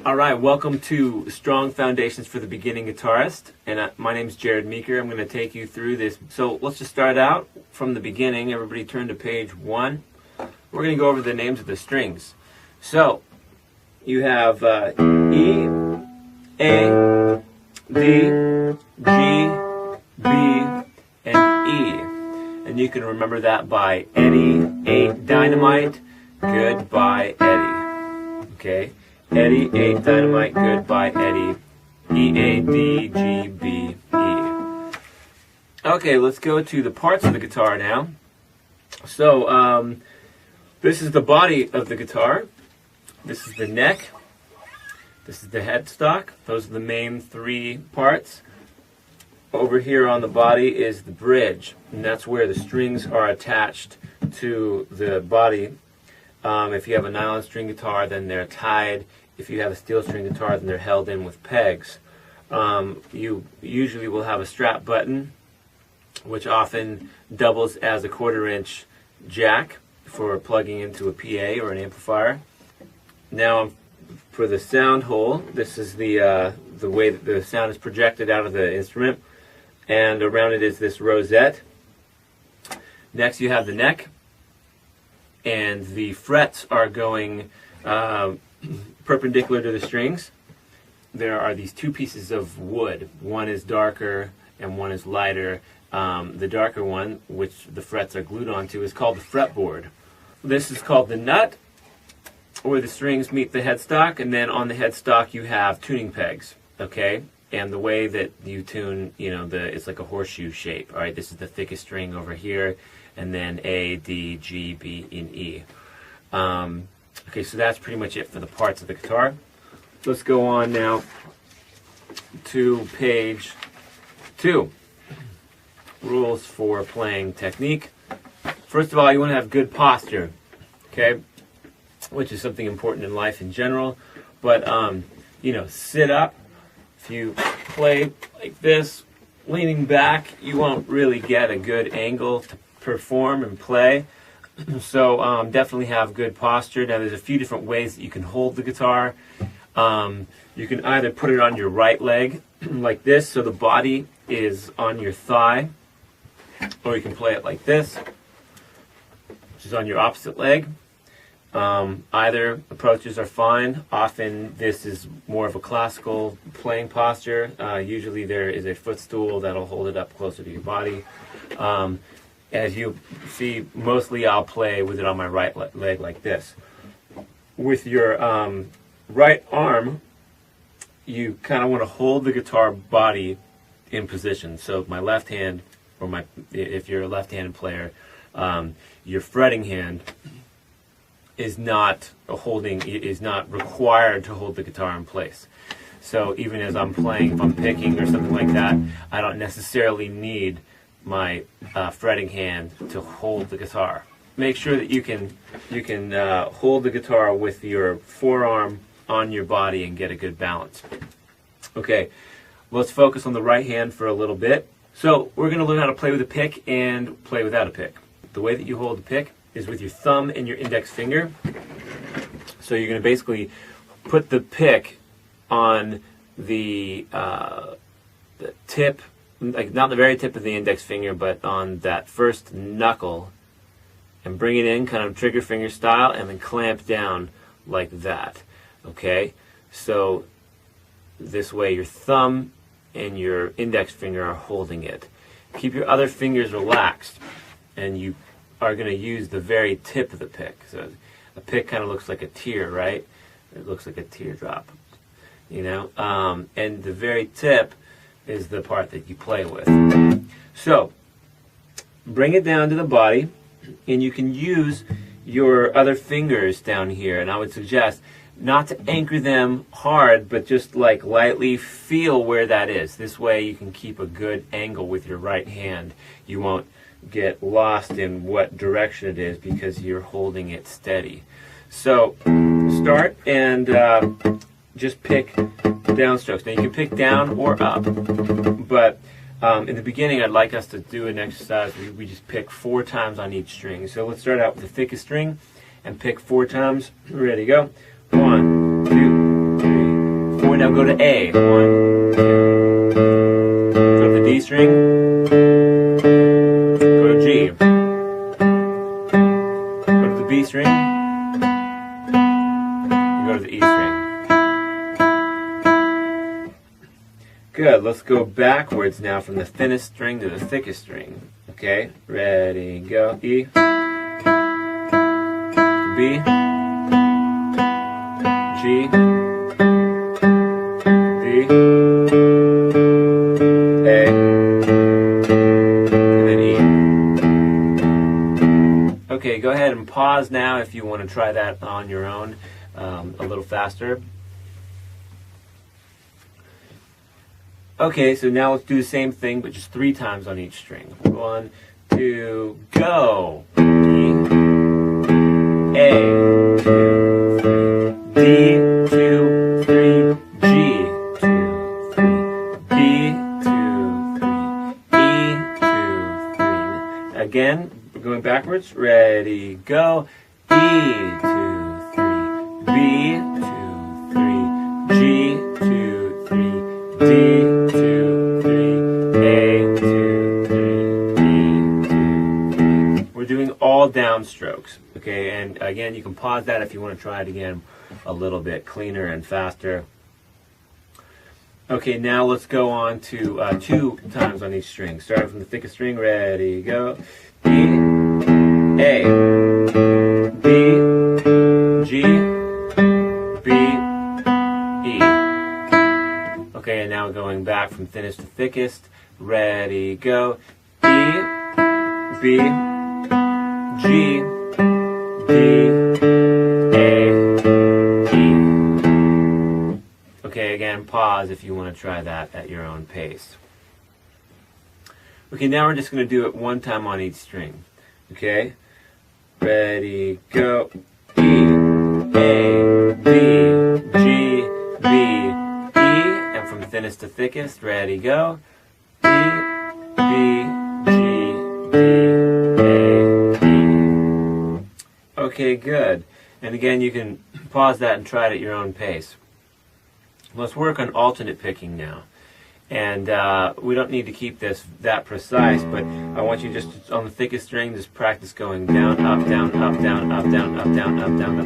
All right, welcome to Strong Foundations for the Beginning Guitarist, and my name's Jared Meeker. I'm going to take you through this. So let's just start out from the beginning. Everybody turn to page 1. We're going to go over the names of the strings. So you have E, A, D, G, B, and E. And you can remember that by Eddie, 8 Dynamite, Goodbye Eddie. Okay? Eddie, 8 Dynamite, Goodbye Eddie, E, A, D, G, B, E. Okay, let's go to the parts of the guitar now. So, this is the body of the guitar. This is the neck. This is the headstock. Those are the main 3 parts. Over here on the body is the bridge, and that's where the strings are attached to the body. If you have a nylon string guitar, then they're tied. If you have a steel string guitar, then they're held in with pegs. You usually will have a strap button, which often doubles as a 1/4-inch jack for plugging into a PA or an amplifier. Now, for the sound hole, this is the way that the sound is projected out of the instrument, and around it is this rosette. Next, you have the neck, and the frets are going perpendicular to the strings. There are these 2 pieces of wood. One is darker and one is lighter. The darker one, which the frets are glued onto, is called the fretboard. This is called the nut, where the strings meet the headstock, and then on the headstock you have tuning pegs, okay? And the way that you tune, it's like a horseshoe shape, all right? This is the thickest string over here, and then A, D, G, B, and E. Okay, so that's pretty much it for the parts of the guitar. Let's go on now to page 2. Rules for playing technique. First of all, you want to have good posture, okay? Which is something important in life in general. But, sit up. If you play like this, leaning back, you won't really get a good angle to perform and play. So definitely have good posture. Now there's a few different ways that you can hold the guitar. You can either put it on your right leg like this, so the body is on your thigh, or you can play it like this, which is on your opposite leg. Either approaches are fine. Often this is more of a classical playing posture. Usually there is a footstool that'll hold it up closer to your body. As you see, mostly I'll play with it on my right leg like this. With your right arm, you kind of want to hold the guitar body in position. So my left hand, or if you're a left-handed player, your fretting hand is not required to hold the guitar in place. So even as I'm playing, if I'm picking or something like that, I don't necessarily need my fretting hand to hold the guitar. Make sure that you can hold the guitar with your forearm on your body and get a good balance. Okay, let's focus on the right hand for a little bit. So we're going to learn how to play with a pick and play without a pick. The way that you hold the pick is with your thumb and your index finger. So you're going to basically put the pick on the tip, like not the very tip of the index finger, but on that first knuckle, and bring it in kind of trigger finger style, and then clamp down like that. Okay, so this way your thumb and your index finger are holding it. Keep your other fingers relaxed, and you are going to use the very tip of the pick. So a pick kind of looks like a tear, right? It looks like a teardrop, and the very tip is the part that you play with. So bring it down to the body, and you can use your other fingers down here, and I would suggest not to anchor them hard, but just like lightly feel where that is. This way you can keep a good angle with your right hand. You won't get lost in what direction it is because you're holding it steady. So start and just pick downstrokes. Now you can pick down or up, but in the beginning I'd like us to do an exercise where we just pick 4 times on each string. So let's start out with the thickest string and pick 4 times. Ready, go. 1, 2, 3, now go to A. 1, 2. Go to the D string. Go to G. Go to the B string. And go to the E string. Good. Let's go backwards now from the thinnest string to the thickest string. Okay. Ready, go. E. B. G. D. A. And then E. Okay, go ahead and pause now if you want to try that on your own a little faster. Okay, so now let's do the same thing, but just 3 times on each string. 1, 2, go. E, A, 2, 3, D, 2, 3, G, 2, 3, B, 2, 3, E, 2, 3. Again, we're going backwards. Ready, go. E, 2, 3, B, 2, 3, G, 2, 3, D, 2, 3, A, 2, 3, E, 2, 3. We're doing all downstrokes, okay? And again, you can pause that if you want to try it again a little bit cleaner and faster. Okay, now let's go on to 2 times on each string. Starting from the thickest string, ready, go. E, A, B, G, B, E. Okay, and now going back from thinnest to thickest. Ready, go. E, B, G, D, A, E. Okay, again, pause if you want to try that at your own pace. Okay, now we're just going to do it 1 time on each string. Okay? Ready, go. E, A, B, G, B, and from thinnest to thickest, ready, go. E, B, G, D, A, E. Okay, good. And again, you can pause that and try it at your own pace. Let's work on alternate picking now. And we don't need to keep this that precise, but I want you just on the thickest string, just practice going down, up, down, up, down, up, down, up, down, up, down, up.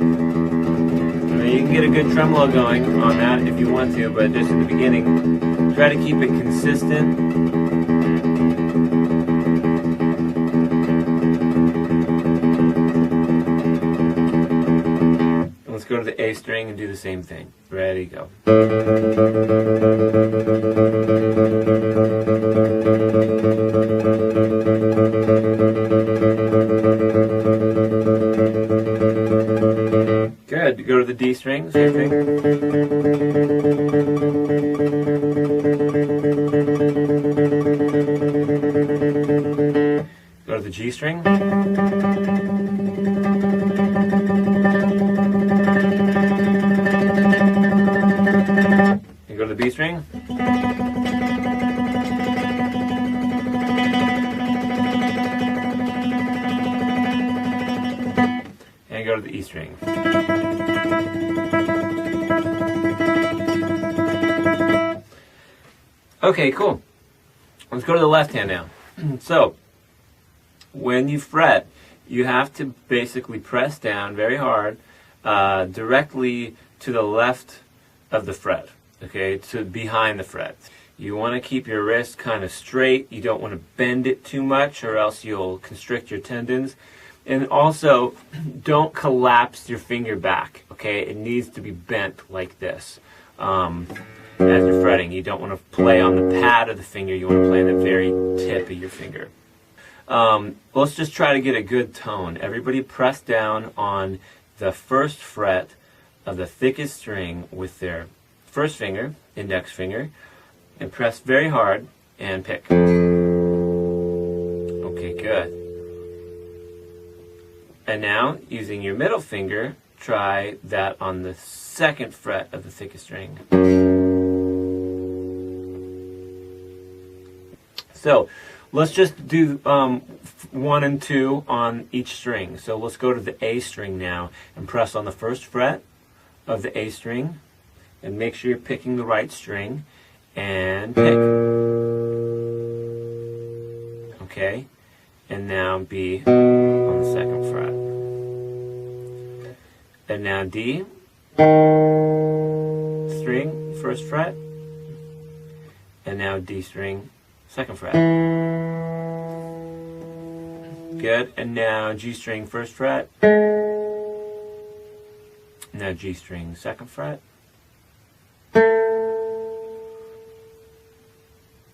You can get a good tremolo going on that if you want to, but just in the beginning, try to keep it consistent. Let's go to the A string and do the same thing. Ready, go. Good. Go to the D string, same thing. Go to the G string. And go to the B string. And go to the E string. Okay, cool. Let's go to the left hand now. So, when you fret, you have to basically press down very hard directly to the left of the fret, okay, to behind the fret. You want to keep your wrist kind of straight. You don't want to bend it too much or else you'll constrict your tendons. And also, don't collapse your finger back, okay? It needs to be bent like this as you're fretting. You don't want to play on the pad of the finger. You want to play on the very tip of your finger. Let's just try to get a good tone. Everybody press down on the first fret of the thickest string with their first finger, index finger, and press very hard and pick. Okay, good. And now, using your middle finger, try that on the second fret of the thickest string. So, let's just do 1 and 2 on each string. So let's go to the A string now and press on the first fret of the A string and make sure you're picking the right string, and pick. Okay, and now B on the second fret. And now D, string, first fret, and now D string, second fret. Good, and now G string, first fret, now G string, second fret,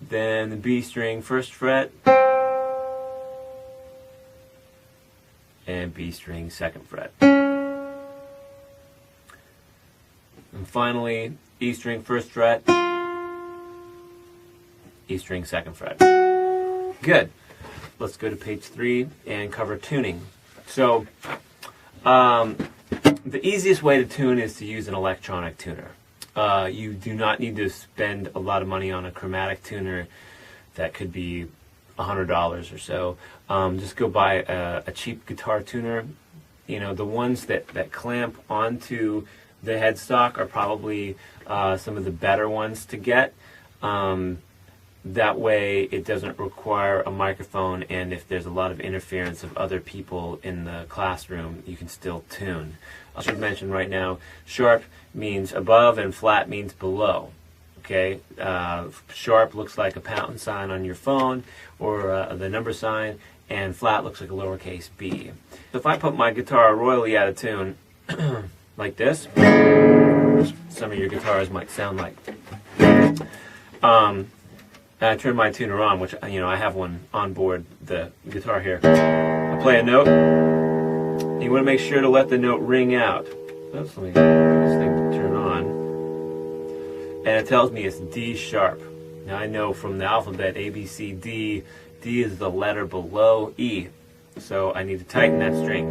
then the B string, first fret, and B string, second fret. And finally, E string, first fret, E string, second fret. Good. Let's go to page 3 and cover tuning. So, the easiest way to tune is to use an electronic tuner. You do not need to spend a lot of money on a chromatic tuner. That could be $100 or so. Just go buy a cheap guitar tuner. You know, the ones that clamp onto the headstock are probably some of the better ones to get. That way it doesn't require a microphone, and if there's a lot of interference of other people in the classroom, you can still tune. I should mention right now, sharp means above and flat means below. Okay, sharp looks like a pound sign on your phone, or the number sign, and flat looks like a lowercase b. So if I put my guitar royally out of tune, like this, some of your guitars might sound like, and I turn my tuner on, which, you know, I have one on board the guitar here. I play a note. You want to make sure to let the note ring out. Oops, let me get this thing to turn on. And it tells me it's D sharp. Now I know from the alphabet, A, B, C, D, D is the letter below E. So I need to tighten that string.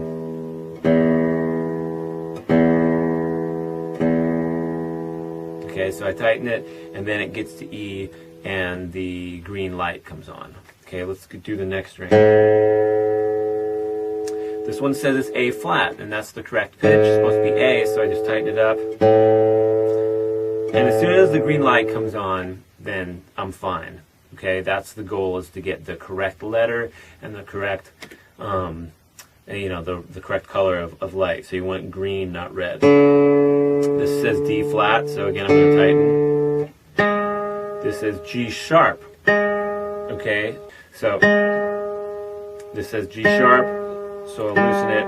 Okay, so I tighten it, and then it gets to E, and the green light comes on. Okay, let's do the next string. This one says it's A flat, and that's the correct pitch. It's supposed to be A, so I just tighten it up. And as soon as the green light comes on, then I'm fine. Okay, that's the goal, is to get the correct letter and the correct, you know, the correct color of light. So you want green, not red. This says D flat, so again I'm going to tighten. This says G sharp. Okay, so this says G sharp, so I'll loosen it.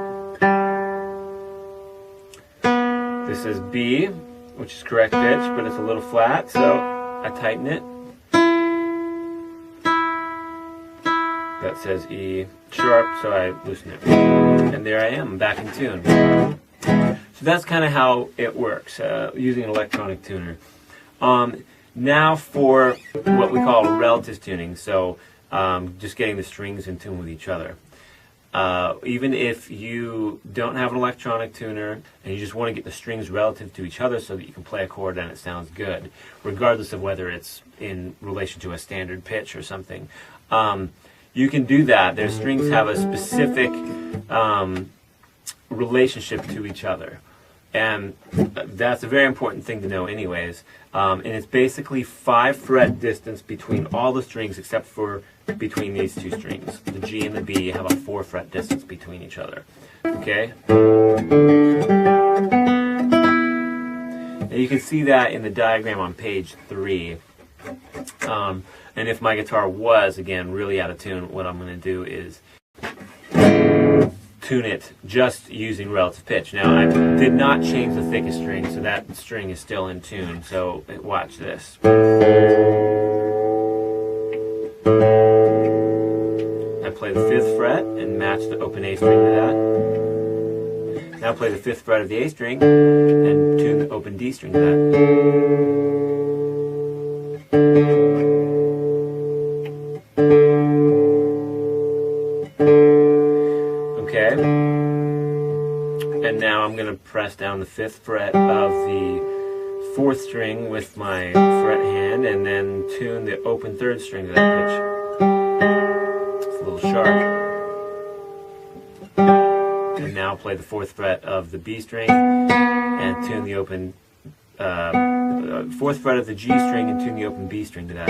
This says B, which is correct pitch, but it's a little flat, so I tighten it. That says E sharp, so I loosen it. And there I am, back in tune. So that's kind of how it works, using an electronic tuner. Now for what we call relative tuning, so just getting the strings in tune with each other. Even if you don't have an electronic tuner and you just want to get the strings relative to each other so that you can play a chord and it sounds good, regardless of whether it's in relation to a standard pitch or something, you can do that. Their strings have a specific relationship to each other. And that's a very important thing to know anyways. And it's basically 5 fret distance between all the strings except for between these two strings. The G and the B have a 4 fret distance between each other. Okay? And you can see that in the diagram on page 3. And if my guitar was, again, really out of tune, what I'm going to do is tune it just using relative pitch. Now, I did not change the thickest string, so that string is still in tune. So watch this. I play the 5th fret and match the open A string to that. Now play the 5th fret of the A string and tune the open D string to that. Okay, and now I'm going to press down the 5th fret of the 4th string with my fret hand and then tune the open 3rd string to that pitch. It's a little sharp. And now play the 4th fret of the B string and tune the open 4th fret of the G string and tune the open B string to that.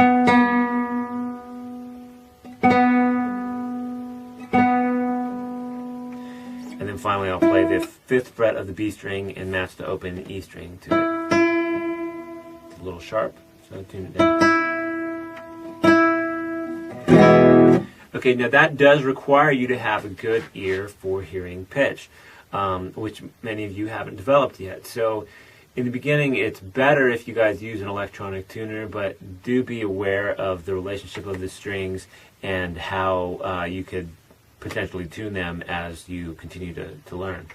And then finally I'll play the 5th fret of the B string and match the open E string to it. It's a little sharp, so tune it down. Okay, now that does require you to have a good ear for hearing pitch, which many of you haven't developed yet. So in the beginning, it's better if you guys use an electronic tuner, but do be aware of the relationship of the strings and how you could potentially tune them as you continue to learn.